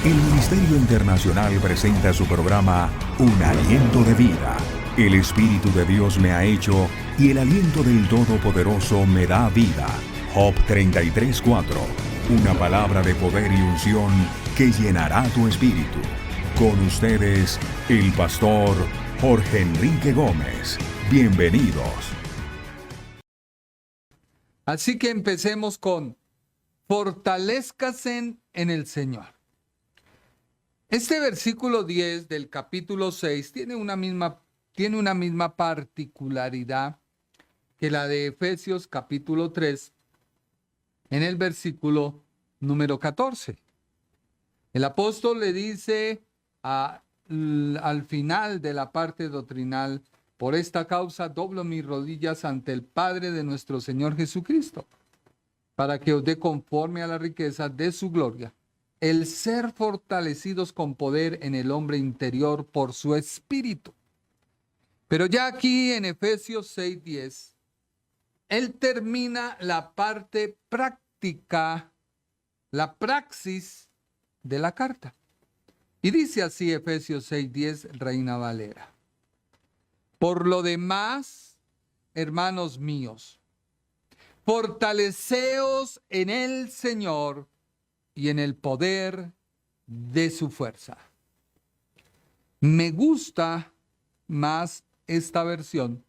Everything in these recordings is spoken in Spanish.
El Ministerio Internacional presenta su programa Un Aliento de Vida. El Espíritu de Dios me ha hecho y el aliento del Todopoderoso me da vida. Job 33:4. Una palabra de poder y unción que llenará tu espíritu. Con ustedes, el pastor Jorge Enrique Gómez. Bienvenidos. Así que empecemos con fortalezcase en el Señor. Este versículo 10 del capítulo 6 tiene una misma particularidad que la de Efesios capítulo 3 en el versículo número 14. El apóstol le dice al final de la parte doctrinal: por esta causa doblo mis rodillas ante el Padre de nuestro Señor Jesucristo, para que os dé conforme a la riqueza de su gloria, el ser fortalecidos con poder en el hombre interior por su espíritu. Pero ya aquí en Efesios 6:10, él termina la parte práctica, la praxis de la carta. Y dice así Efesios 6:10, Reina Valera: por lo demás, hermanos míos, fortaleceos en el Señor y en el poder de su fuerza. Me gusta más esta versión,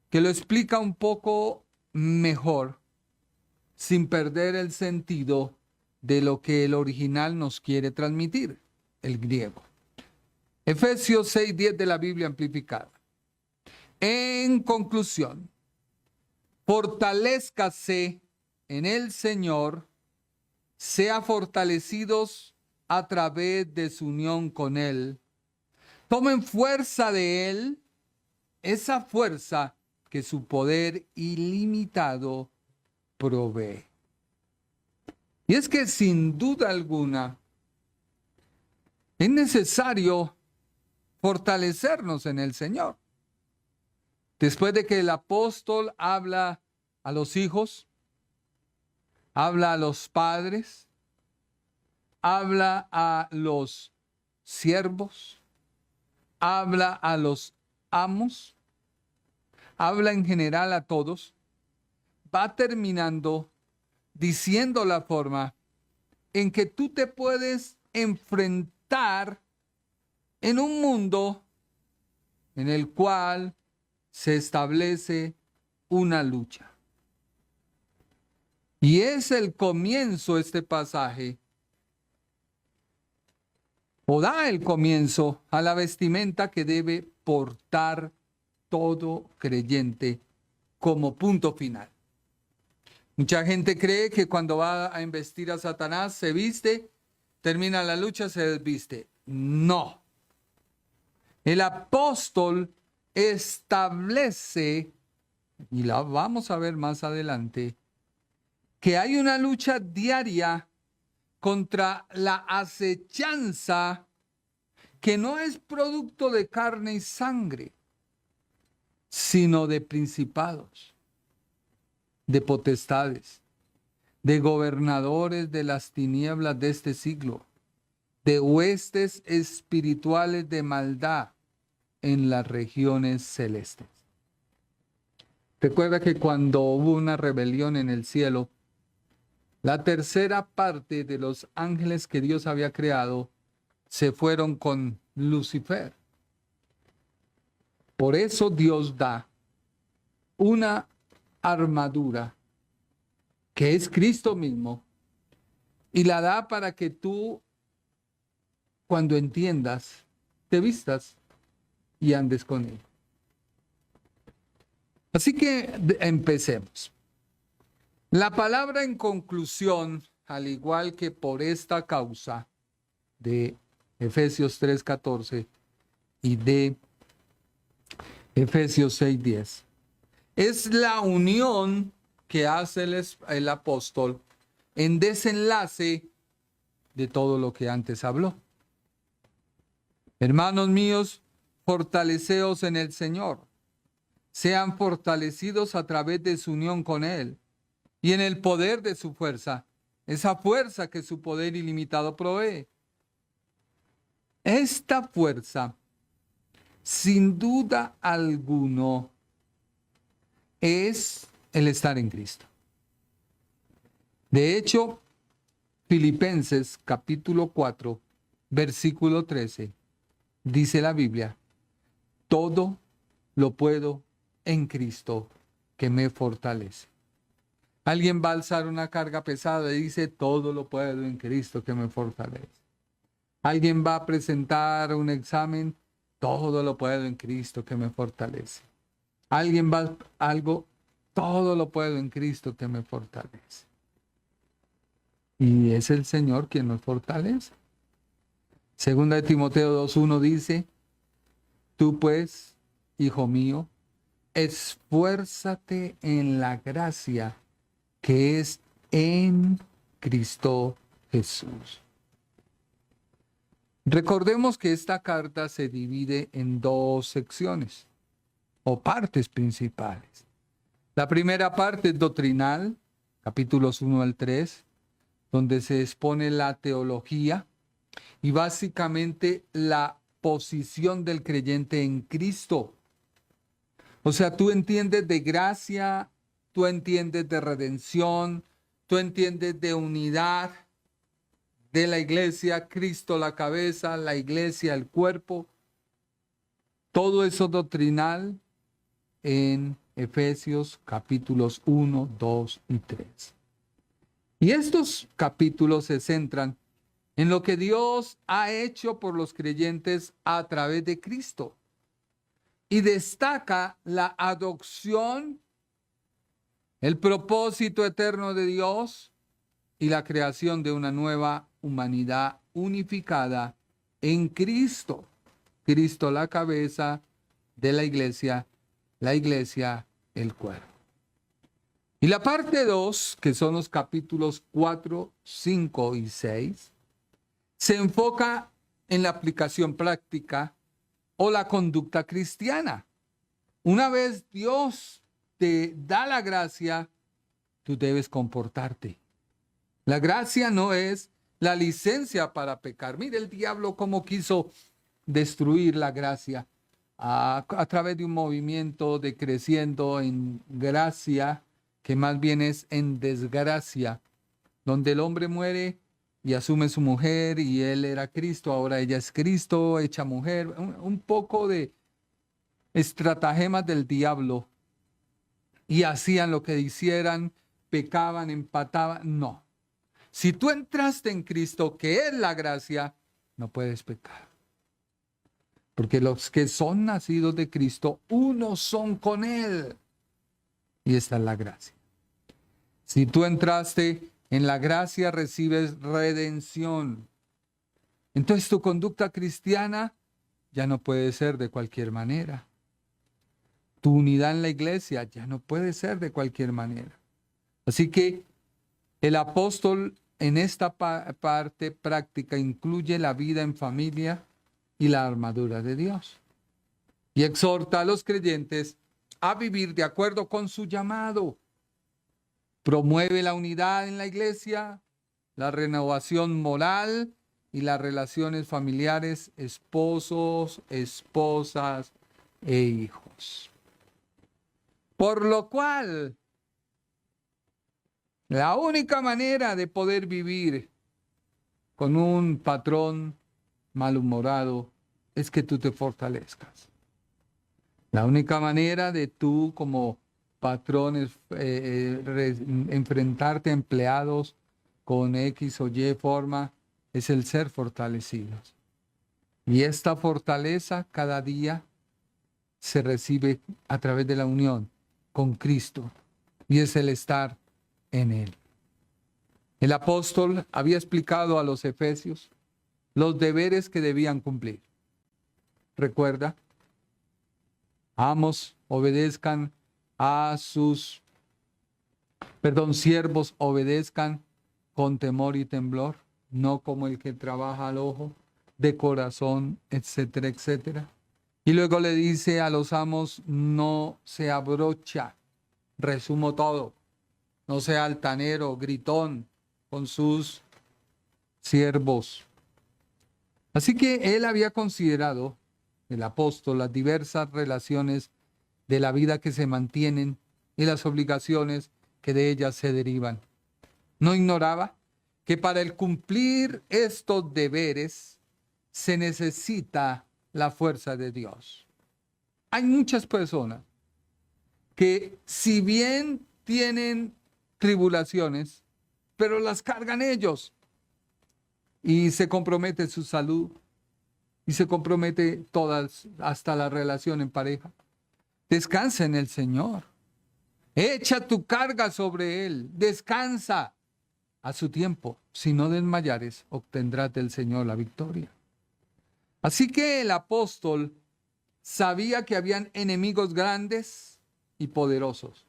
que lo explica un poco mejor, sin perder el sentido de lo que el original nos quiere transmitir, el griego. Efesios 6:10 de la Biblia amplificada. En conclusión, fortalézcase en el Señor, sea fortalecidos a través de su unión con Él. Tomen fuerza de Él, esa fuerza que su poder ilimitado provee. Y es que sin duda alguna es necesario fortalecernos en el Señor. Después de que el apóstol habla a los hijos, habla a los padres, habla a los siervos, habla a los amos, habla en general a todos, va terminando diciendo la forma en que tú te puedes enfrentar en un mundo en el cual se establece una lucha. Y es el comienzo, este pasaje, o da el comienzo a la vestimenta que debe portar todo creyente como punto final. Mucha gente cree que cuando va a embestir a Satanás se viste, termina la lucha, se desviste. No. El apóstol establece, y la vamos a ver más adelante, que hay una lucha diaria contra la acechanza que no es producto de carne y sangre, sino de principados, de potestades, de gobernadores de las tinieblas de este siglo, de huestes espirituales de maldad en las regiones celestes. Recuerda que cuando hubo una rebelión en el cielo, la tercera parte de los ángeles que Dios había creado se fueron con Lucifer. Por eso Dios da una armadura que es Cristo mismo y la da para que tú, cuando entiendas, te vistas y andes con él. Así que empecemos. La palabra en conclusión, al igual que por esta causa de Efesios 3:14 y de Efesios 6:10, es la unión que hace el apóstol en desenlace de todo lo que antes habló. Hermanos míos, fortaleceos en el Señor. Sean fortalecidos a través de su unión con Él y en el poder de su fuerza, esa fuerza que su poder ilimitado provee. Esta fuerza, sin duda alguno, es el estar en Cristo. De hecho, Filipenses capítulo 4, versículo 13, dice la Biblia: todo lo puedo en Cristo que me fortalece. Alguien va a alzar una carga pesada y dice: todo lo puedo en Cristo que me fortalece. Alguien va a presentar un examen: todo lo puedo en Cristo que me fortalece. Alguien va a algo: todo lo puedo en Cristo que me fortalece. Y es el Señor quien nos fortalece. Segunda de Timoteo 2:1 dice: tú pues, hijo mío, esfuérzate en la gracia que es en Cristo Jesús. Recordemos que esta carta se divide en dos secciones o partes principales. La primera parte es doctrinal, capítulos 1 al 3, donde se expone la teología y básicamente la posición del creyente en Cristo. O sea, tú entiendes de gracia, tú entiendes de redención, tú entiendes de unidad de la iglesia, Cristo la cabeza, la iglesia el cuerpo. Todo eso doctrinal en Efesios capítulos 1, 2 y 3. Y estos capítulos se centran en lo que Dios ha hecho por los creyentes a través de Cristo. Y destaca la adopción, el propósito eterno de Dios y la creación de una nueva humanidad unificada en Cristo. Cristo la cabeza de la iglesia el cuerpo. Y la parte 2, que son los capítulos 4, 5 y 6, se enfoca en la aplicación práctica o la conducta cristiana. Una vez Dios te da la gracia, tú debes comportarte. La gracia no es la licencia para pecar. Mire el diablo cómo quiso destruir la gracia a través de un movimiento de creciendo en gracia, que más bien es en desgracia, donde el hombre muere y asume su mujer, y él era Cristo, ahora ella es Cristo, hecha mujer. Un poco de estratagemas del diablo, y hacían lo que hicieran, pecaban, empataban. No. Si tú entraste en Cristo, que es la gracia, no puedes pecar. Porque los que son nacidos de Cristo, unos son con Él. Y esta es la gracia. Si tú entraste en la gracia, recibes redención. Entonces tu conducta cristiana ya no puede ser de cualquier manera. Tu unidad en la iglesia ya no puede ser de cualquier manera. Así que el apóstol en esta parte práctica incluye la vida en familia y la armadura de Dios. Y exhorta a los creyentes a vivir de acuerdo con su llamado. Promueve la unidad en la iglesia, la renovación moral y las relaciones familiares, esposos, esposas e hijos. Por lo cual, la única manera de poder vivir con un patrón malhumorado es que tú te fortalezcas. La única manera de tú como patrón enfrentarte a empleados con X o Y forma es el ser fortalecidos. Y esta fortaleza cada día se recibe a través de la unión con Cristo, y es el estar en Él. El apóstol había explicado a los efesios los deberes que debían cumplir. Recuerda, amos obedezcan a sus, siervos obedezcan con temor y temblor, no como el que trabaja al ojo, de corazón, etcétera, etcétera. Y luego le dice a los amos: no se abrocha, resumo todo, no sea altanero, gritón con sus siervos. Así que él había considerado, el apóstol, las diversas relaciones de la vida que se mantienen y las obligaciones que de ellas se derivan. No ignoraba que para el cumplir estos deberes se necesita la fuerza de Dios. Hay muchas personas que si bien tienen tribulaciones, pero las cargan ellos y se compromete su salud y se compromete todas, hasta la relación en pareja. Descansa en el Señor. Echa tu carga sobre Él. Descansa a su tiempo. Si no desmayares, obtendrás del Señor la victoria. Así que el apóstol sabía que habían enemigos grandes y poderosos.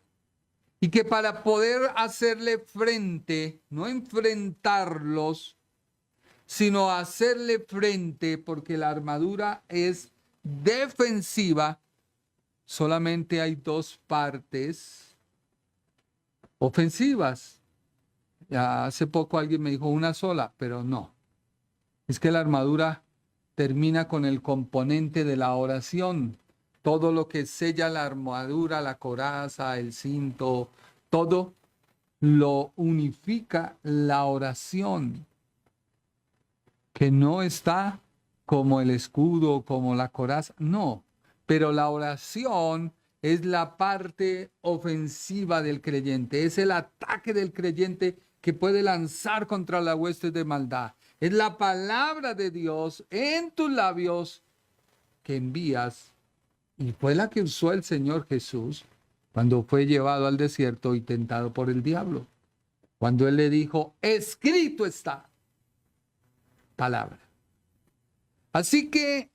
Y que para poder hacerle frente, no enfrentarlos, sino hacerle frente, porque la armadura es defensiva, solamente hay dos partes ofensivas. Ya hace poco alguien me dijo una sola, pero no. Es que la armadura termina con el componente de la oración. Todo lo que sella la armadura, la coraza, el cinto, todo lo unifica la oración, que no está como el escudo, como la coraza, no. Pero la oración es la parte ofensiva del creyente, es el ataque del creyente que puede lanzar contra la hueste de maldad. Es la palabra de Dios en tus labios que envías, y fue la que usó el Señor Jesús cuando fue llevado al desierto y tentado por el diablo. Cuando Él le dijo, escrito está, palabra. Así que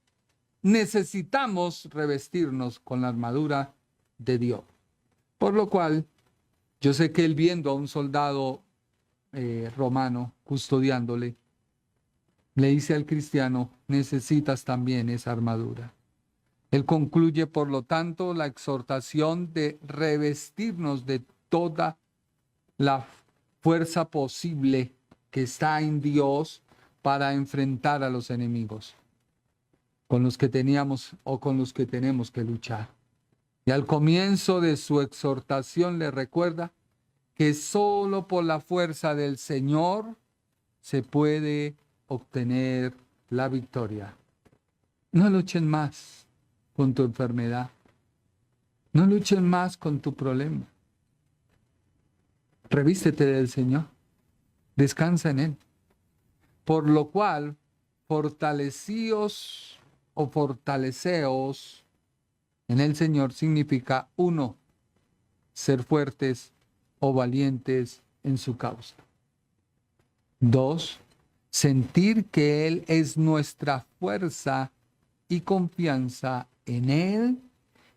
necesitamos revestirnos con la armadura de Dios. Por lo cual, yo sé que él, viendo a un soldado romano custodiándole, le dice al cristiano, necesitas también esa armadura. Él concluye, por lo tanto, la exhortación de revestirnos de toda la fuerza posible que está en Dios para enfrentar a los enemigos con los que teníamos o con los que tenemos que luchar. Y al comienzo de su exhortación le recuerda que solo por la fuerza del Señor se puede obtener la victoria. No luchen más con tu enfermedad. No luchen más con tu problema. Revístete del Señor. Descansa en Él. Por lo cual, fortalecíos o fortaleceos en el Señor significa, 1, ser fuertes o valientes en su causa. 2, sentir que Él es nuestra fuerza y confianza en Él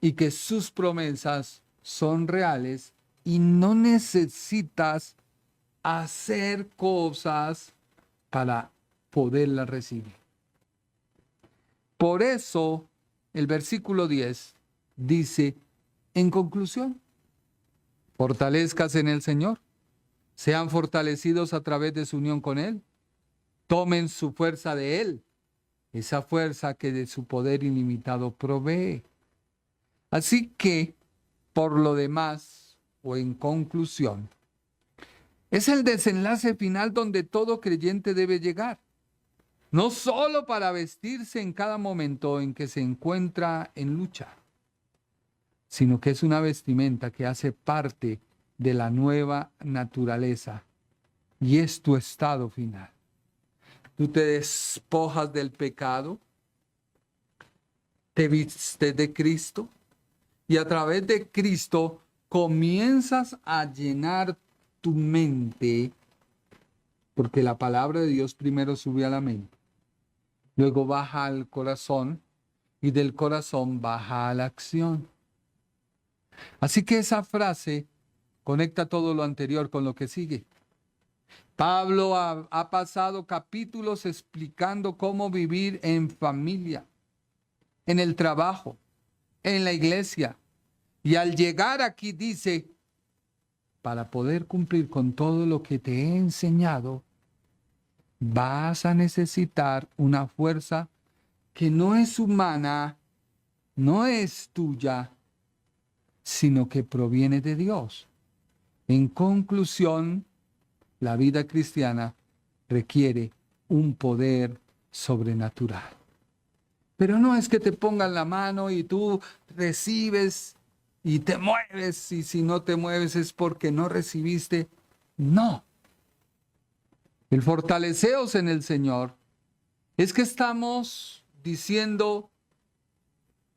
y que sus promesas son reales y no necesitas hacer cosas para poderlas recibir. Por eso el versículo 10 dice, en conclusión, fortalezcas en el Señor, sean fortalecidos a través de su unión con Él, tomen su fuerza de Él, esa fuerza que de su poder ilimitado provee. Así que, por lo demás, o en conclusión, es el desenlace final donde todo creyente debe llegar. No solo para vestirse en cada momento en que se encuentra en lucha, sino que es una vestimenta que hace parte de la nueva naturaleza y es tu estado final. Tú te despojas del pecado, te vistes de Cristo y a través de Cristo comienzas a llenar tu mente, porque la palabra de Dios primero sube a la mente, luego baja al corazón y del corazón baja a la acción. Así que esa frase conecta todo lo anterior con lo que sigue. Pablo ha pasado capítulos explicando cómo vivir en familia, en el trabajo, en la iglesia. Y al llegar aquí dice, para poder cumplir con todo lo que te he enseñado, vas a necesitar una fuerza que no es humana, no es tuya, sino que proviene de Dios. En conclusión, la vida cristiana requiere un poder sobrenatural. Pero no es que te pongan la mano y tú recibes y te mueves, y si no te mueves es porque no recibiste. No. El fortaleceos en el Señor es que estamos diciendo,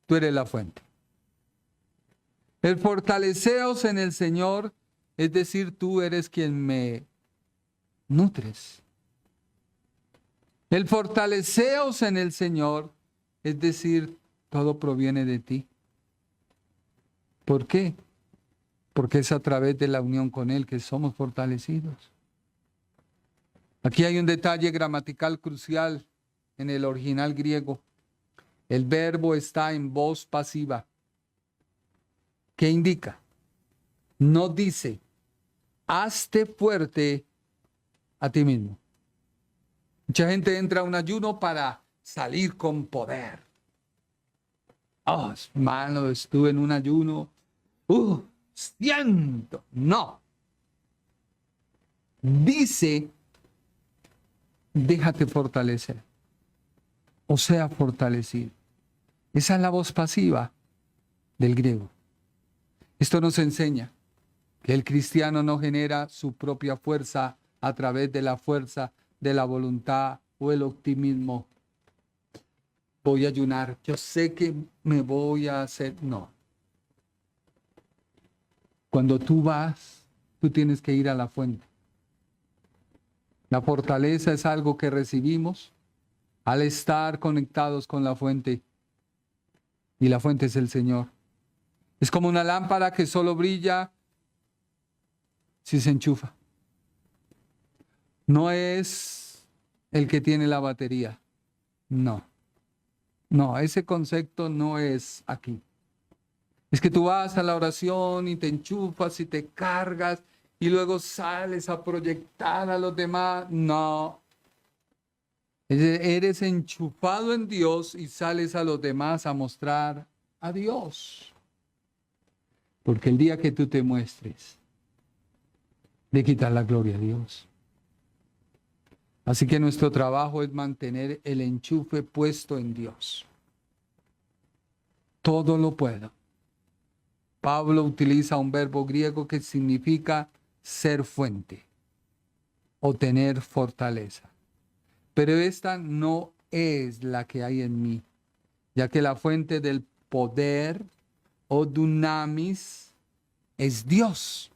tú eres la fuente. El fortaleceos en el Señor es decir, tú eres quien me nutres. El fortaleceos en el Señor es decir, todo proviene de ti. ¿Por qué? Porque es a través de la unión con Él que somos fortalecidos. Aquí hay un detalle gramatical crucial en el original griego. El verbo está en voz pasiva. ¿Qué indica? No dice, hazte fuerte a ti mismo. Mucha gente entra a un ayuno para salir con poder. Oh, hermano, estuve en un ayuno. Siento. No. Dice, déjate fortalecer. O sea, fortalecido. Esa es la voz pasiva del griego. Esto nos enseña que el cristiano no genera su propia fuerza a través de la fuerza de la voluntad o el optimismo. Voy a ayunar, yo sé que me voy a hacer. No. Cuando tú vas, tú tienes que ir a la fuente. La fortaleza es algo que recibimos al estar conectados con la fuente. Y la fuente es el Señor. Es como una lámpara que solo brilla si se enchufa. No es el que tiene la batería. No. No, ese concepto no es aquí. Es que tú vas a la oración y te enchufas y te cargas y luego sales a proyectar a los demás. No. Eres enchufado en Dios y sales a los demás a mostrar a Dios. Porque el día que tú te muestres, le quitas la gloria a Dios. Así que nuestro trabajo es mantener el enchufe puesto en Dios. Todo lo puedo. Pablo utiliza un verbo griego que significa ser fuente o tener fortaleza. Pero esta no es la que hay en mí, ya que la fuente del poder o dunamis es Dios.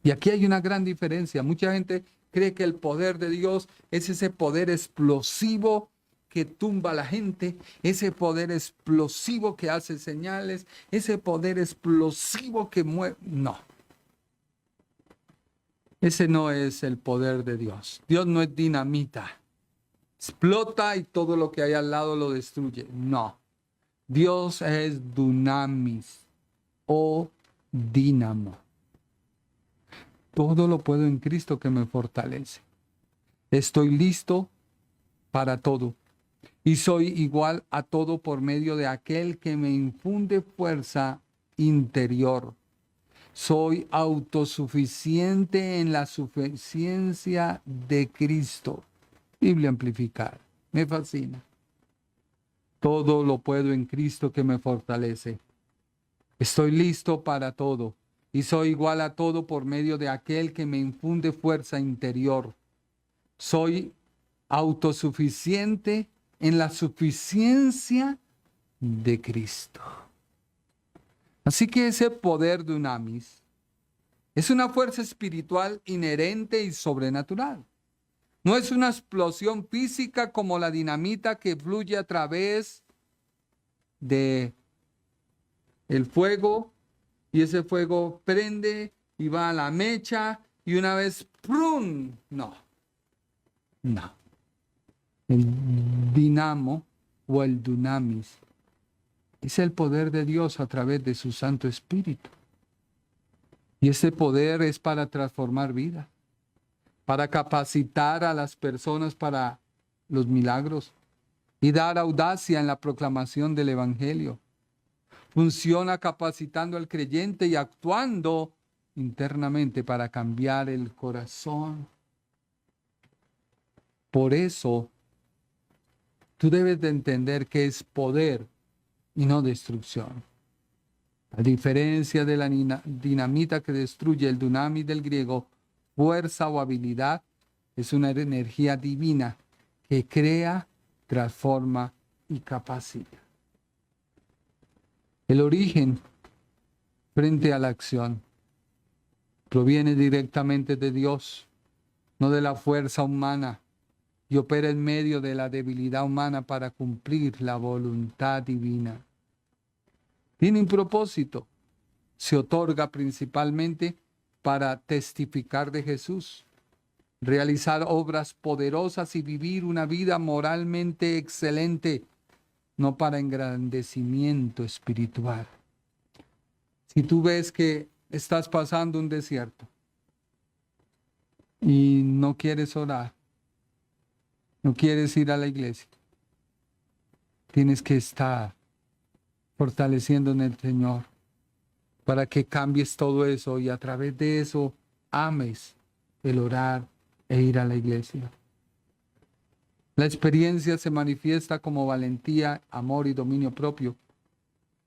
Y aquí hay una gran diferencia. Mucha gente cree que el poder de Dios es ese poder explosivo que tumba a la gente, ese poder explosivo que hace señales, ese poder explosivo que mueve. No. Ese no es el poder de Dios. Dios no es dinamita. Explota y todo lo que hay al lado lo destruye. No. Dios es dunamis o dínamo. Todo lo puedo en Cristo que me fortalece. Estoy listo para todo. Y soy igual a todo por medio de aquel que me infunde fuerza interior. Soy autosuficiente en la suficiencia de Cristo. Biblia amplificada. Me fascina. Todo lo puedo en Cristo que me fortalece. Estoy listo para todo. Y soy igual a todo por medio de aquel que me infunde fuerza interior. Soy autosuficiente en la suficiencia de Cristo. Así que ese poder dunamis es una fuerza espiritual inherente y sobrenatural. No es una explosión física como la dinamita que fluye a través de el fuego y ese fuego prende y va a la mecha y una vez ¡prum! No. El dinamo o el dunamis es el poder de Dios a través de su Santo Espíritu. Y ese poder es para transformar vida. para capacitar a las personas para los milagros y dar audacia en la proclamación del Evangelio. Funciona capacitando al creyente y actuando internamente para cambiar el corazón. Por eso, tú debes de entender que es poder y no destrucción. A diferencia de la dinamita que destruye, el dunamis del griego, fuerza o habilidad, es una energía divina que crea, transforma y capacita. El origen frente a la acción proviene directamente de Dios, no de la fuerza humana, y opera en medio de la debilidad humana para cumplir la voluntad divina. Tiene un propósito. Se otorga principalmente para testificar de Jesús, realizar obras poderosas y vivir una vida moralmente excelente, no para engrandecimiento espiritual. Si tú ves que estás pasando un desierto y no quieres orar, no quieres ir a la iglesia, tienes que estar fortaleciendo en el Señor para que cambies todo eso y a través de eso ames el orar e ir a la iglesia. La experiencia se manifiesta como valentía, amor y dominio propio,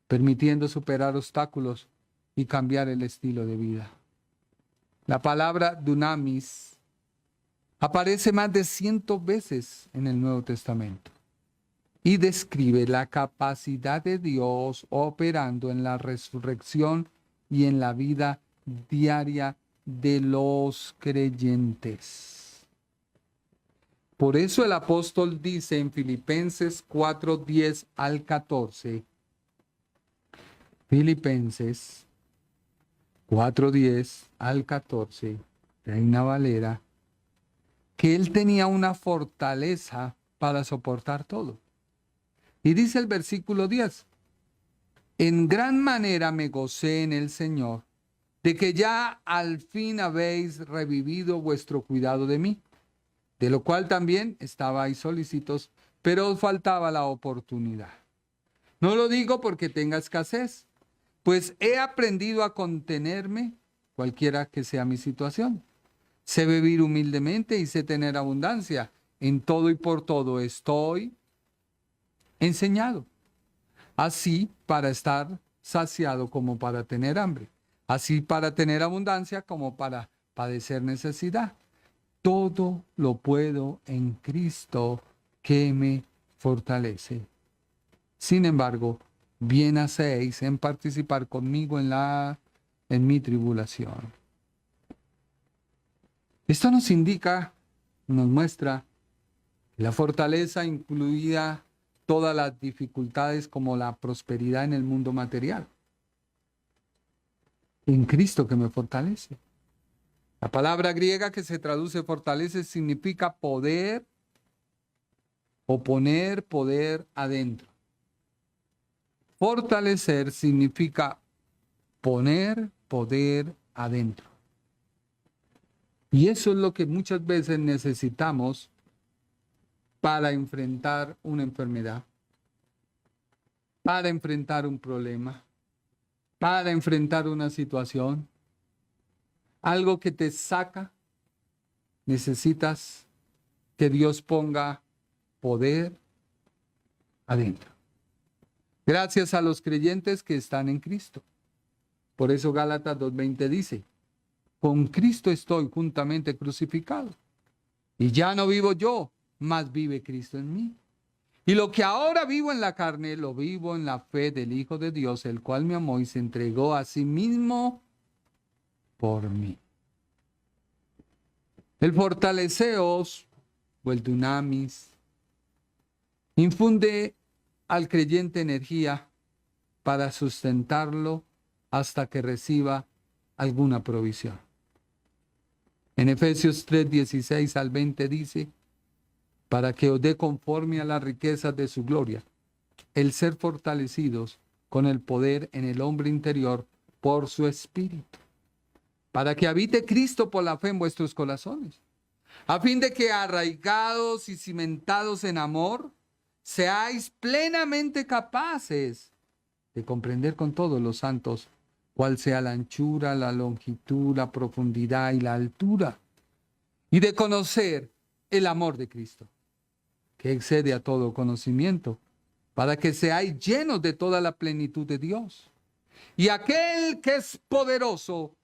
permitiendo superar obstáculos y cambiar el estilo de vida. La palabra dunamis aparece más de 100 veces en el Nuevo Testamento y describe la capacidad de Dios operando en la resurrección y en la vida diaria de los creyentes. Por eso el apóstol dice en Filipenses 4:10 al 14, Filipenses 4:10 al 14, Reina Valera, que él tenía una fortaleza para soportar todo. Y dice el versículo 10, en gran manera me gocé en el Señor, de que ya al fin habéis revivido vuestro cuidado de mí, de lo cual también estabais solícitos, pero os faltaba la oportunidad. No lo digo porque tenga escasez, pues he aprendido a contenerme, cualquiera que sea mi situación. Sé vivir humildemente y sé tener abundancia. En todo y por todo estoy enseñado, así para estar saciado como para tener hambre, así para tener abundancia como para padecer necesidad. Todo lo puedo en Cristo que me fortalece. Sin embargo, bien hacéis en participar conmigo en mi tribulación. Esto nos indica, nos muestra la fortaleza incluida todas las dificultades como la prosperidad en el mundo material. En Cristo que me fortalece. La palabra griega que se traduce fortalece significa poder o poner poder adentro. Fortalecer significa poner poder adentro. Y eso es lo que muchas veces necesitamos para enfrentar una enfermedad, para enfrentar un problema, para enfrentar una situación, algo que te saca. Necesitas que Dios ponga poder adentro. Gracias a los creyentes que están en Cristo. Por eso Gálatas 2:20 dice, con Cristo estoy juntamente crucificado. Y ya no vivo yo, mas vive Cristo en mí. Y lo que ahora vivo en la carne, lo vivo en la fe del Hijo de Dios, el cual me amó y se entregó a sí mismo por mí. El fortaleceos, o el dunamis, infunde al creyente energía para sustentarlo hasta que reciba alguna provisión. En Efesios 3:16 al 20 dice, para que os dé conforme a las riquezas de su gloria, el ser fortalecidos con el poder en el hombre interior por su espíritu, para que habite Cristo por la fe en vuestros corazones, a fin de que arraigados y cimentados en amor, seáis plenamente capaces de comprender con todos los santos cuál sea la anchura, la longitud, la profundidad y la altura, y de conocer el amor de Cristo, que excede a todo conocimiento, para que seáis llenos de toda la plenitud de Dios. Y aquel que es poderoso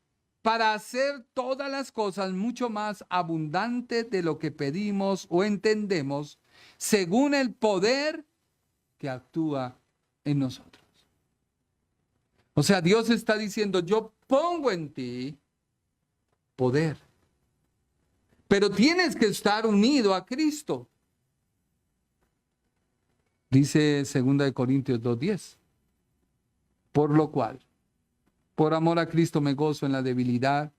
para hacer todas las cosas mucho más abundante de lo que pedimos o entendemos, según el poder que actúa en nosotros. O sea, Dios está diciendo, yo pongo en ti poder, pero tienes que estar unido a Cristo. Dice 2 Corintios 2:10. Por lo cual, por amor a Cristo me gozo en la debilidad,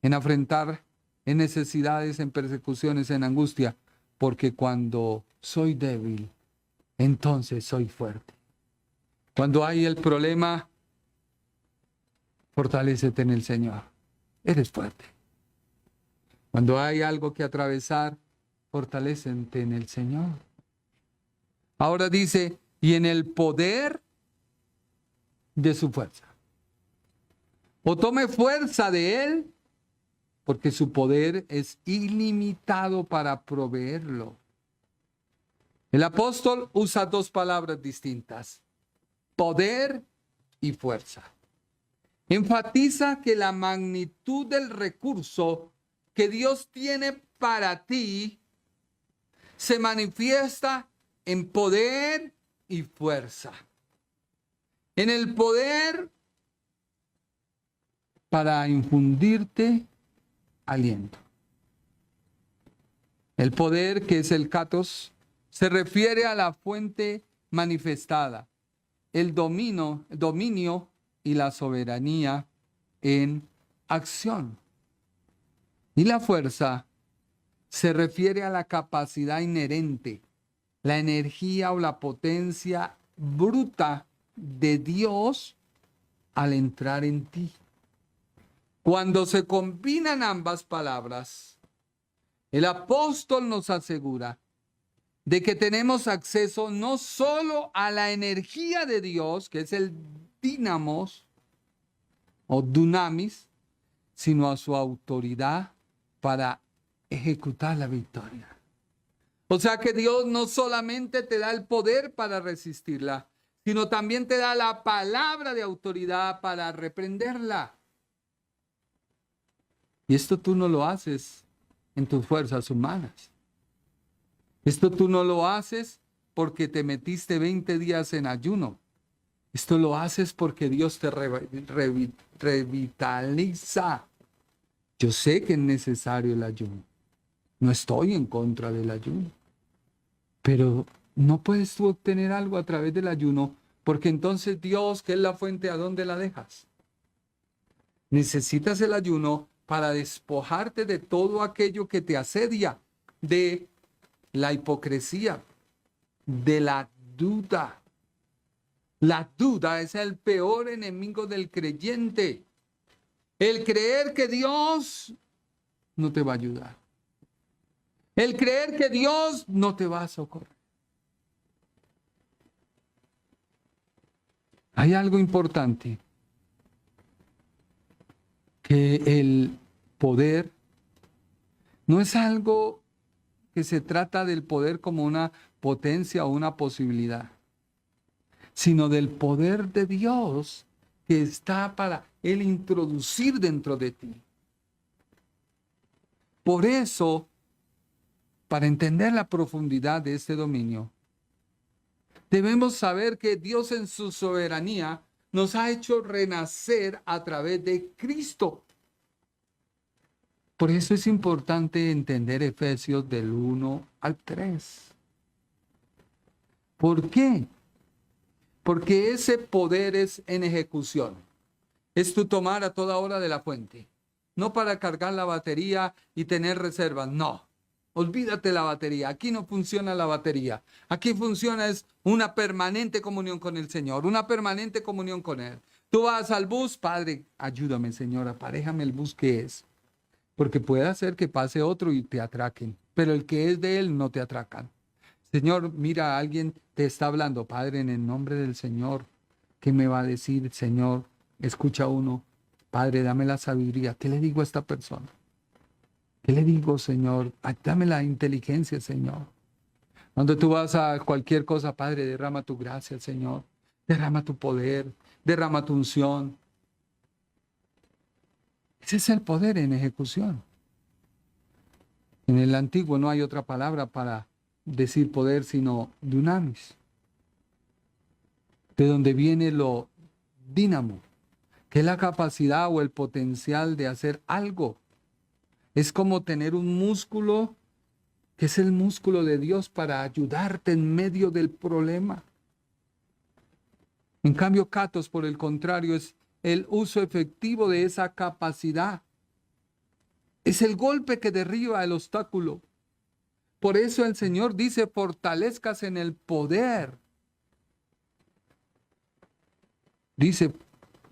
en afrentar, en necesidades, en persecuciones, en angustia, porque cuando soy débil, entonces soy fuerte. Cuando hay el problema, fortalécete en el Señor. Eres fuerte. Cuando hay algo que atravesar, fortalécete en el Señor. Ahora dice, y en el poder de su fuerza. O tome fuerza de Él, porque su poder es ilimitado para proveerlo. El apóstol usa dos palabras distintas, poder y fuerza. Enfatiza que la magnitud del recurso que Dios tiene para ti se manifiesta en poder y fuerza. En el poder para infundirte aliento. El poder, que es el katos, se refiere a la fuente manifestada, el dominio y la soberanía en acción. Y la fuerza se refiere a la capacidad inherente, la energía o la potencia bruta de Dios al entrar en ti. Cuando se combinan ambas palabras, el apóstol nos asegura de que tenemos acceso no solo a la energía de Dios, que es el dínamos o dunamis, sino a su autoridad para ejecutar la victoria. O sea que Dios no solamente te da el poder para resistirla, sino también te da la palabra de autoridad para reprenderla. Y esto tú no lo haces en tus fuerzas humanas. Esto tú no lo haces porque te metiste 20 días en ayuno. Esto lo haces porque Dios te revitaliza. Yo sé que es necesario el ayuno. No estoy en contra del ayuno. Pero no puedes tú obtener algo a través del ayuno, porque entonces Dios, que es la fuente, ¿a dónde la dejas? Necesitas el ayuno para despojarte de todo aquello que te asedia, de la hipocresía, de la duda. La duda es el peor enemigo del creyente. El creer que Dios no te va a ayudar. El creer que Dios no te va a socorrer. Hay algo importante, que el poder no es algo que se trata del poder como una potencia o una posibilidad, sino del poder de Dios que está para Él introducir dentro de ti. Por eso, para entender la profundidad de este dominio, debemos saber que Dios en su soberanía nos ha hecho renacer a través de Cristo. Por eso es importante entender Efesios del 1 al 3. ¿Por qué? Porque ese poder es en ejecución. Es tu tomar a toda hora de la fuente. No para cargar la batería y tener reservas, no. Olvídate la batería. Aquí no funciona la batería. Aquí funciona es una permanente comunión con el Señor, una permanente comunión con Él. Tú vas al bus, Padre, ayúdame, Señor, aparéjame el bus que es. porque puede hacer que pase otro y te atraquen, pero el que es de Él no te atracan. Señor, mira, alguien te está hablando, Padre, en el nombre del Señor, ¿qué me va a decir, Señor? Escucha uno, Padre, dame la sabiduría. ¿Qué le digo a esta persona? ¿Qué le digo, Señor? Ay, dame la inteligencia, Señor. Cuando tú vas a cualquier cosa, Padre, derrama tu gracia, Señor. Derrama tu poder, derrama tu unción. Ese es el poder en ejecución. En el antiguo no hay otra palabra para decir poder sino dunamis, de donde viene lo dínamo, que es la capacidad o el potencial de hacer algo. Es como tener un músculo que es el músculo de Dios para ayudarte en medio del problema. En cambio, Katos, por el contrario, es el uso efectivo de esa capacidad. Es el golpe que derriba el obstáculo. Por eso el Señor dice, fortalezcas en el poder. Dice,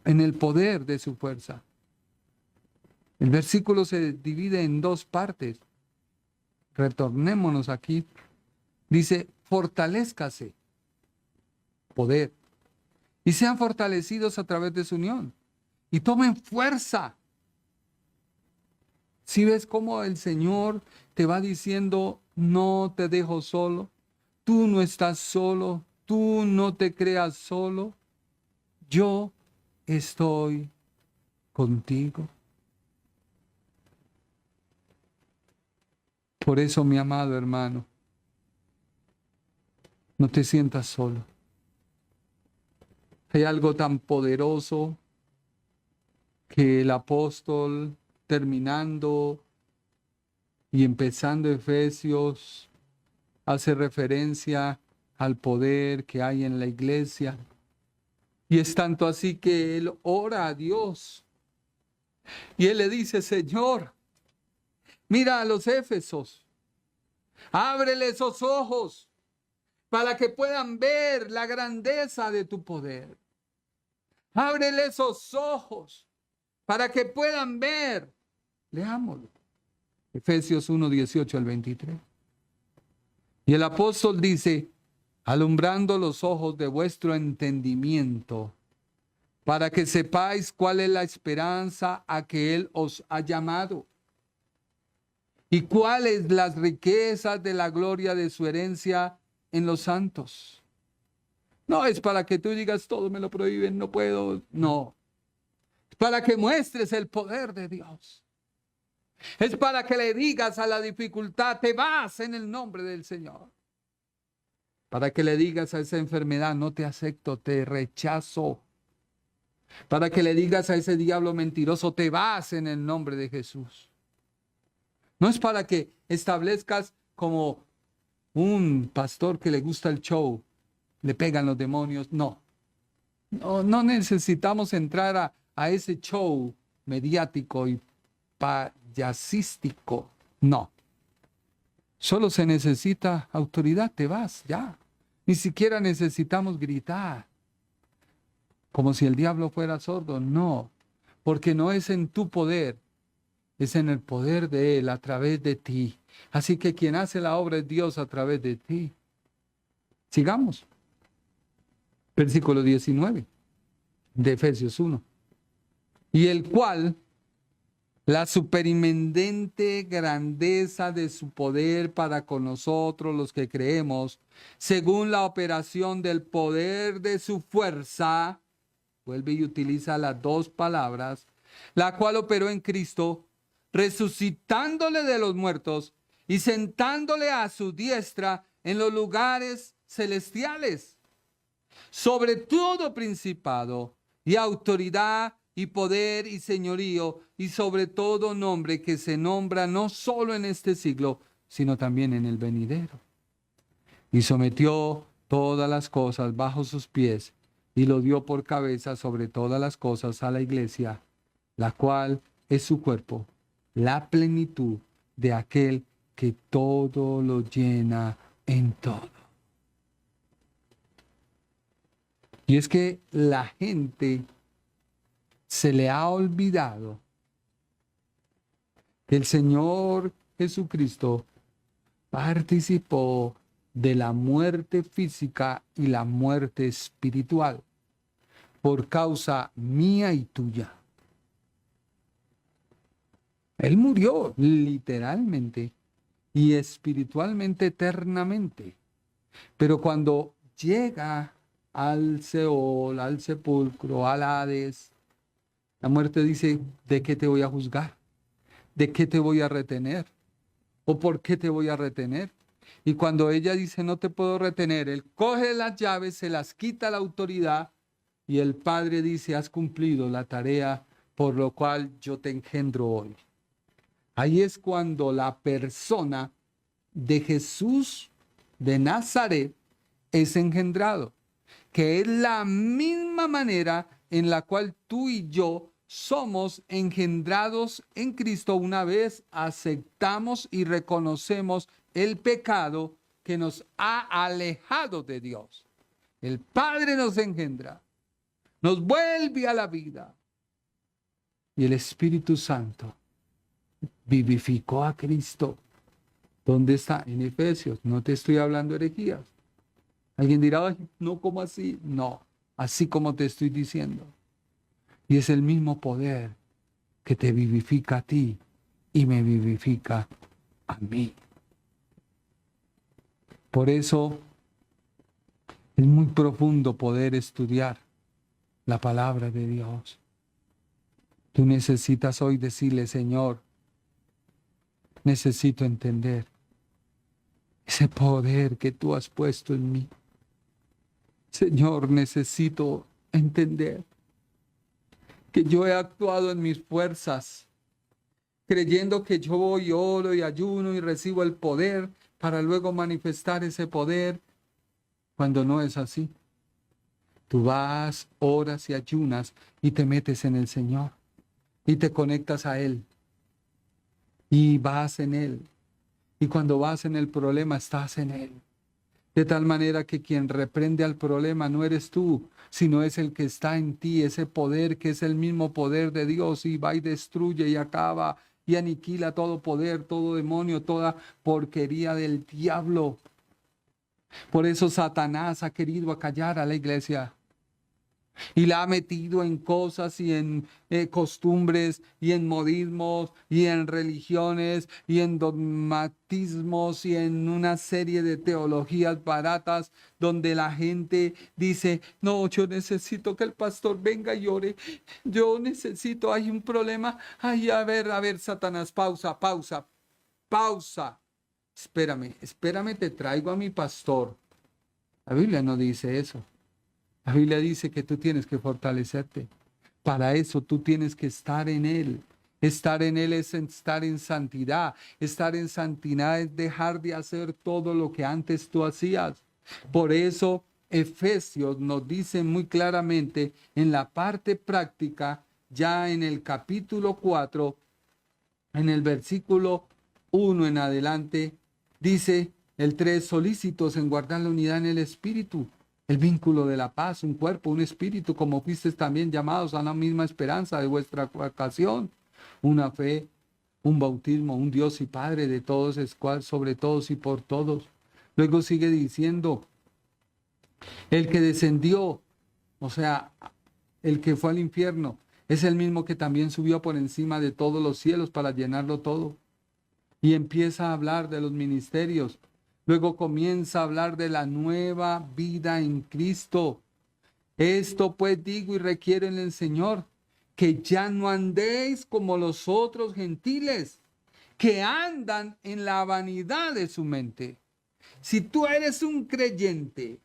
en el poder de su fuerza. El versículo se divide en dos partes. Retornémonos aquí. Dice, fortalézcase. Poder. Y sean fortalecidos a través de su unión. Y tomen fuerza. Si ves cómo el Señor te va diciendo, no te dejo solo, tú no estás solo, tú no te creas solo, yo estoy contigo. Por eso, mi amado hermano, no te sientas solo. Hay algo tan poderoso que el apóstol, terminando y empezando Efesios, hace referencia al poder que hay en la iglesia. Y es tanto así que él ora a Dios. Y él le dice, Señor, mira a los éfesos, ábrele esos ojos para que puedan ver la grandeza de tu poder. Ábrele esos ojos para que puedan ver. Leámoslo. Efesios 1, 18 al 23. Y el apóstol dice, alumbrando los ojos de vuestro entendimiento, para que sepáis cuál es la esperanza a que Él os ha llamado, y cuáles las riquezas de la gloria de su herencia en los santos. No es para que tú digas, todo me lo prohíben, no puedo. No. Es para que muestres el poder de Dios. Es para que le digas a la dificultad, te vas en el nombre del Señor. Para que le digas a esa enfermedad, no te acepto, te rechazo. Para que le digas a ese diablo mentiroso, te vas en el nombre de Jesús. No es para que establezcas como un pastor que le gusta el show, le pegan los demonios. No no necesitamos entrar a ese show mediático y payasístico. No. Solo se necesita autoridad, te vas, ya. Ni siquiera necesitamos gritar, como si el diablo fuera sordo. No, porque no es en tu poder, es en el poder de Él a través de ti. Así que quien hace la obra es Dios a través de ti. Sigamos. Versículo 19 de Efesios 1. Y el cual, la superinminente grandeza de su poder para con nosotros los que creemos, según la operación del poder de su fuerza, vuelve y utiliza las dos palabras, la cual operó en Cristo, resucitándole de los muertos y sentándole a su diestra en los lugares celestiales, sobre todo principado y autoridad y poder y señorío y sobre todo nombre que se nombra no solo en este siglo, sino también en el venidero. Y sometió todas las cosas bajo sus pies y lo dio por cabeza sobre todas las cosas a la iglesia, la cual es su cuerpo, la plenitud de aquel que todo lo llena en todo. Y es que la gente se le ha olvidado El Señor Jesucristo participó de la muerte física y la muerte espiritual por causa mía y tuya. Él murió literalmente y espiritualmente eternamente. Pero cuando llega al Seol, al sepulcro, al Hades, la muerte dice: ¿de qué te voy a juzgar? ¿De qué te voy a retener? ¿O por qué te voy a retener? Y cuando ella dice: no te puedo retener, él coge las llaves, se las quita la autoridad y el Padre dice: has cumplido la tarea por lo cual yo te engendro hoy. Ahí es cuando la persona de Jesús de Nazaret es engendrado, que es la misma manera en la cual tú y yo somos engendrados en Cristo una vez aceptamos y reconocemos el pecado que nos ha alejado de Dios. El Padre nos engendra, nos vuelve a la vida y el Espíritu Santo vivificó a Cristo. ¿Dónde está? En Efesios. No te estoy hablando herejías. Alguien dirá: ay, no, ¿cómo así? No, así como te estoy diciendo. Y es el mismo poder que te vivifica a ti y me vivifica a mí. Por eso es muy profundo poder estudiar la palabra de Dios. Tú necesitas hoy decirle: Señor, necesito entender ese poder que tú has puesto en mí. Señor, necesito entender que yo he actuado en mis fuerzas, creyendo que yo voy, oro y ayuno y recibo el poder para luego manifestar ese poder, cuando no es así. Tú vas, oras y ayunas y te metes en el Señor y te conectas a Él y vas en Él. Y cuando vas en el problema, estás en Él. De tal manera que quien reprende al problema no eres tú, sino es el que está en ti, ese poder que es el mismo poder de Dios, y va y destruye y acaba y aniquila todo poder, todo demonio, toda porquería del diablo. Por eso Satanás ha querido acallar a la iglesia y la ha metido en cosas y en costumbres y en modismos y en religiones y en dogmatismos y en una serie de teologías baratas donde la gente dice: no, yo necesito que el pastor venga y ore, yo necesito, hay un problema, ay, a ver, Satanás, pausa, espérame, te traigo a mi pastor. La Biblia no dice eso. La Biblia dice que tú tienes que fortalecerte. Para eso tú tienes que estar en Él. Estar en Él es estar en santidad. Estar en santidad es dejar de hacer todo lo que antes tú hacías. Por eso Efesios nos dice muy claramente en la parte práctica, ya en el capítulo 4, en el versículo 1 en adelante, dice el 3: solícitos en guardar la unidad en el Espíritu, el vínculo de la paz, un cuerpo, un espíritu, como fuisteis también llamados a la misma esperanza de vuestra vocación, una fe, un bautismo, un Dios y Padre de todos, es cual sobre todos y por todos. Luego sigue diciendo: el que descendió, o sea, el que fue al infierno, es el mismo que también subió por encima de todos los cielos para llenarlo todo. Y empieza a hablar de los ministerios. Luego comienza a hablar de la nueva vida en Cristo. Esto pues digo y requiero en el Señor, que ya no andéis como los otros gentiles, que andan en la vanidad de su mente. Si tú eres un creyente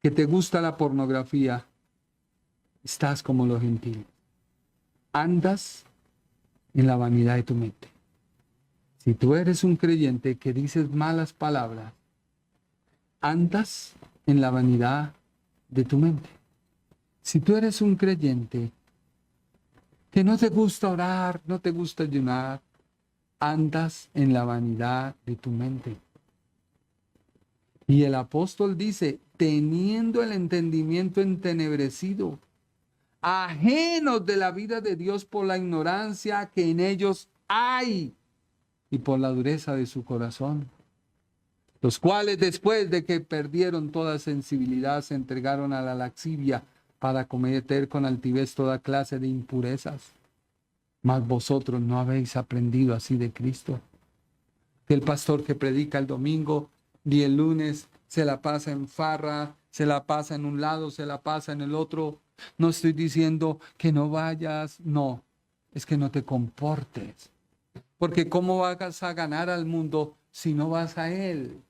que te gusta la pornografía, estás como los gentiles. Andas en la vanidad de tu mente. Si tú eres un creyente que dices malas palabras, andas en la vanidad de tu mente. Si tú eres un creyente que no te gusta orar, no te gusta ayunar, andas en la vanidad de tu mente. Y el apóstol dice: teniendo el entendimiento entenebrecido, ajenos de la vida de Dios por la ignorancia que en ellos hay y por la dureza de su corazón, los cuales después de que perdieron toda sensibilidad se entregaron a la lascivia para cometer con altivez toda clase de impurezas. Mas vosotros no habéis aprendido así de Cristo. Que el pastor que predica el domingo y el lunes se la pasa en farra, se la pasa en un lado, se la pasa en el otro. No estoy diciendo que no vayas, no, es que no te comportes. Porque ¿cómo vas a ganar al mundo si no vas a él?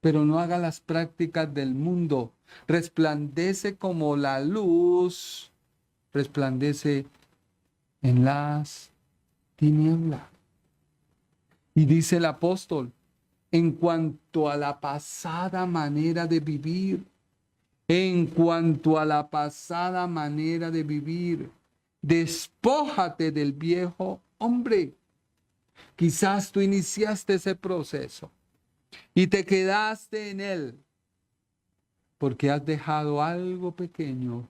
Pero no haga las prácticas del mundo. Resplandece como la luz, resplandece en las tinieblas. Y dice el apóstol, en cuanto a la pasada manera de vivir, despójate del viejo hombre. Quizás tú iniciaste ese proceso y te quedaste en él porque has dejado algo pequeño,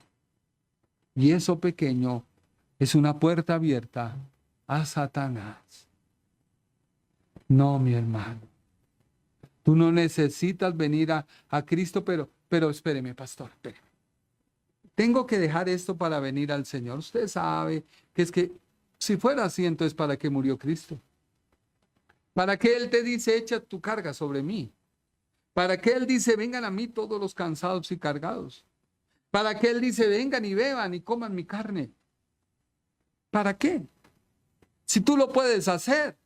y eso pequeño es una puerta abierta a Satanás. No, mi hermano, tú no necesitas venir a Cristo, pero espéreme, pastor, espéreme. Tengo que dejar esto para venir al Señor. Usted sabe que es que si fuera así, entonces ¿para qué murió Cristo? ¿Para qué Él te dice, echa tu carga sobre mí? ¿Para qué Él dice, vengan a mí todos los cansados y cargados? ¿Para qué Él dice, vengan y beban y coman mi carne? ¿Para qué? Si tú lo puedes hacer.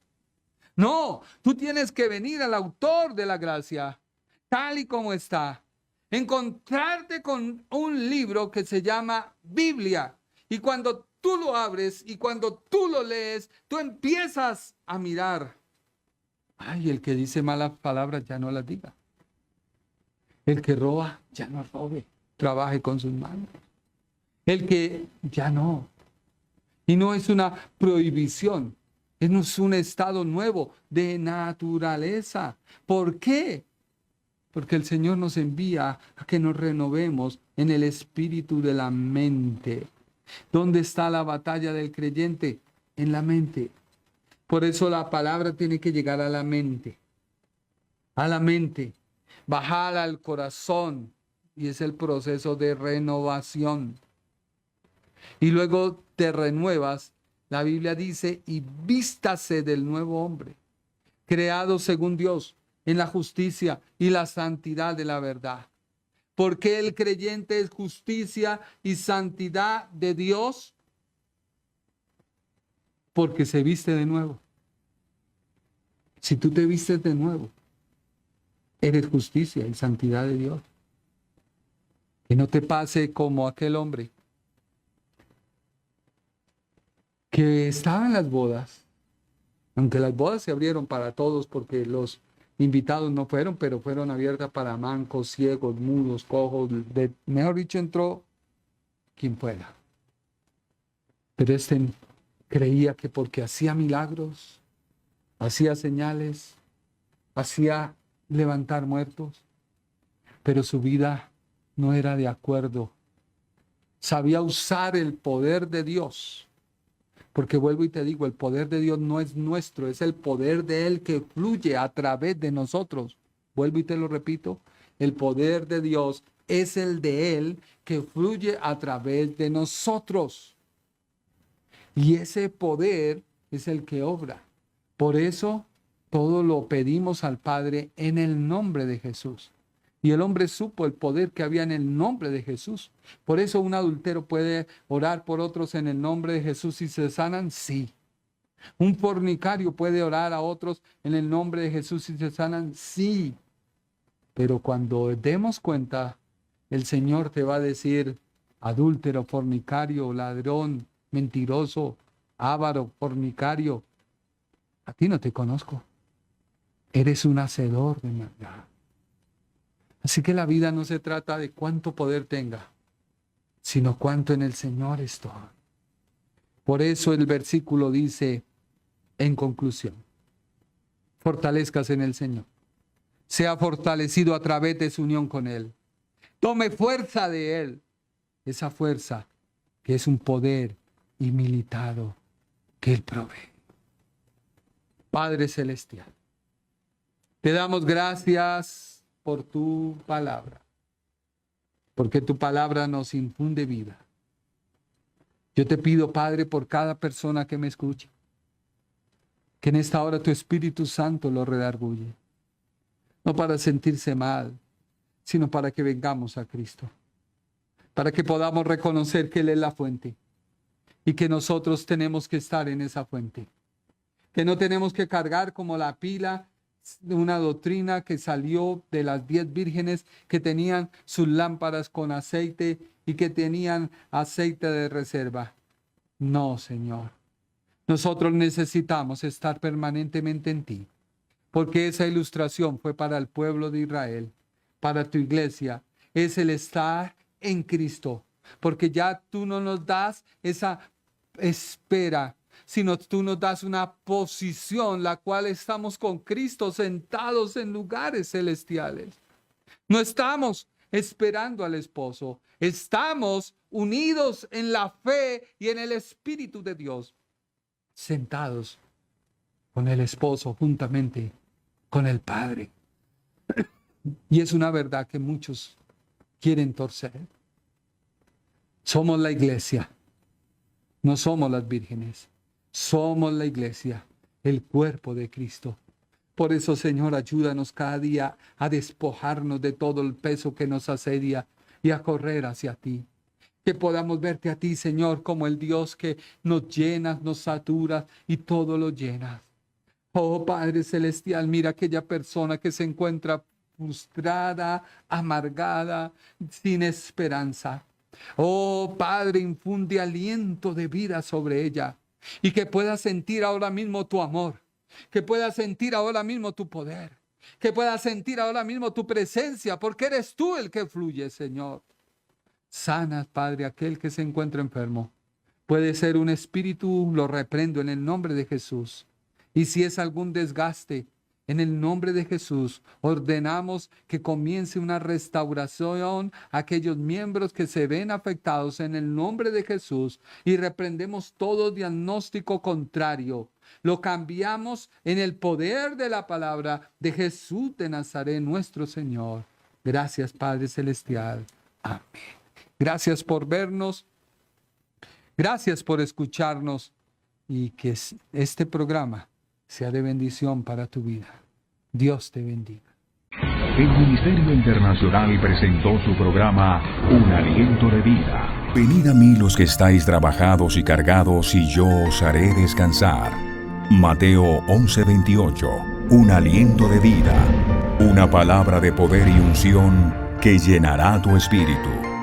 No, tú tienes que venir al autor de la gracia, tal y como está. Encontrarte con un libro que se llama Biblia. Y cuando tú lo abres y cuando tú lo lees, tú empiezas a mirar. Ay, el que dice malas palabras ya no las diga. El que roba ya no robe. Trabaje con sus manos. El que ya no. Y no es una prohibición. Es un estado nuevo de naturaleza. ¿Por qué? Porque el Señor nos envía a que nos renovemos en el espíritu de la mente. ¿Dónde está la batalla del creyente? En la mente. Por eso la palabra tiene que llegar a la mente. A la mente. Bajar al corazón. Y es el proceso de renovación. Y luego te renuevas. La Biblia dice, y vístase del nuevo hombre, creado según Dios, en la justicia y la santidad de la verdad. ¿Por qué el creyente es justicia y santidad de Dios? Porque se viste de nuevo. Si tú te vistes de nuevo, eres justicia y santidad de Dios. Que no te pase como aquel hombre que estaba en las bodas, aunque las bodas se abrieron para todos porque los invitados no fueron, pero fueron abiertas para mancos, ciegos, mudos, cojos, mejor dicho, entró quien fuera. Pero creía que porque hacía milagros, hacía señales, hacía levantar muertos, pero su vida no era de acuerdo. Sabía usar el poder de Dios. Porque vuelvo y te digo, el poder de Dios no es nuestro, es el poder de Él que fluye a través de nosotros. Vuelvo y te lo repito, el poder de Dios es el de Él que fluye a través de nosotros. Y ese poder es el que obra. Por eso todo lo pedimos al Padre en el nombre de Jesús. Y el hombre supo el poder que había en el nombre de Jesús. Por eso un adúltero puede orar por otros en el nombre de Jesús y se sanan, sí. Un fornicario puede orar a otros en el nombre de Jesús y se sanan, sí. Pero cuando demos cuenta, el Señor te va a decir, adúltero, fornicario, ladrón, mentiroso, avaro, fornicario, a ti no te conozco. Eres un hacedor de maldad. Así que la vida no se trata de cuánto poder tenga, sino cuánto en el Señor estoy. Por eso el versículo dice, en conclusión, fortalezcas en el Señor. Sea fortalecido a través de su unión con Él. Tome fuerza de Él. Esa fuerza que es un poder ilimitado que Él provee. Padre Celestial, te damos gracias por tu palabra, porque tu palabra nos infunde vida. Yo te pido, Padre, por cada persona que me escuche, que en esta hora tu Espíritu Santo lo redarguye, no para sentirse mal, sino para que vengamos a Cristo, para que podamos reconocer que Él es la fuente y que nosotros tenemos que estar en esa fuente, que no tenemos que cargar como la pila de una doctrina que salió de las 10 vírgenes que tenían sus lámparas con aceite y que tenían aceite de reserva. No, Señor. Nosotros necesitamos estar permanentemente en ti, porque esa ilustración fue para el pueblo de Israel, para tu iglesia. Es el estar en Cristo, porque ya tú no nos das esa espera, sino tú nos das una posición, la cual estamos con Cristo sentados en lugares celestiales. No estamos esperando al esposo, estamos unidos en la fe y en el Espíritu de Dios, sentados con el esposo juntamente con el Padre. Y es una verdad que muchos quieren torcer. Somos la iglesia, no somos las vírgenes. Somos la iglesia, el cuerpo de Cristo. Por eso, Señor, ayúdanos cada día a despojarnos de todo el peso que nos asedia y a correr hacia ti. Que podamos verte a ti, Señor, como el Dios que nos llenas, nos saturas y todo lo llenas. Oh, Padre Celestial, mira aquella persona que se encuentra frustrada, amargada, sin esperanza. Oh, Padre, infunde aliento de vida sobre ella. Y que pueda sentir ahora mismo tu amor, que pueda sentir ahora mismo tu poder, que pueda sentir ahora mismo tu presencia, porque eres tú el que fluye, Señor. Sana, Padre, aquel que se encuentra enfermo. Puede ser un espíritu, lo reprendo en el nombre de Jesús. Y si es algún desgaste, en el nombre de Jesús, ordenamos que comience una restauración a aquellos miembros que se ven afectados en el nombre de Jesús y reprendemos todo diagnóstico contrario. Lo cambiamos en el poder de la palabra de Jesús de Nazaret, nuestro Señor. Gracias, Padre Celestial. Amén. Gracias por vernos. Gracias por escucharnos y que este programa sea de bendición para tu vida. Dios te bendiga. El Ministerio Internacional presentó su programa Un Aliento de Vida. Venid a mí los que estáis trabajados y cargados, y yo os haré descansar. Mateo 11:28. Un aliento de vida. Una palabra de poder y unción que llenará tu espíritu.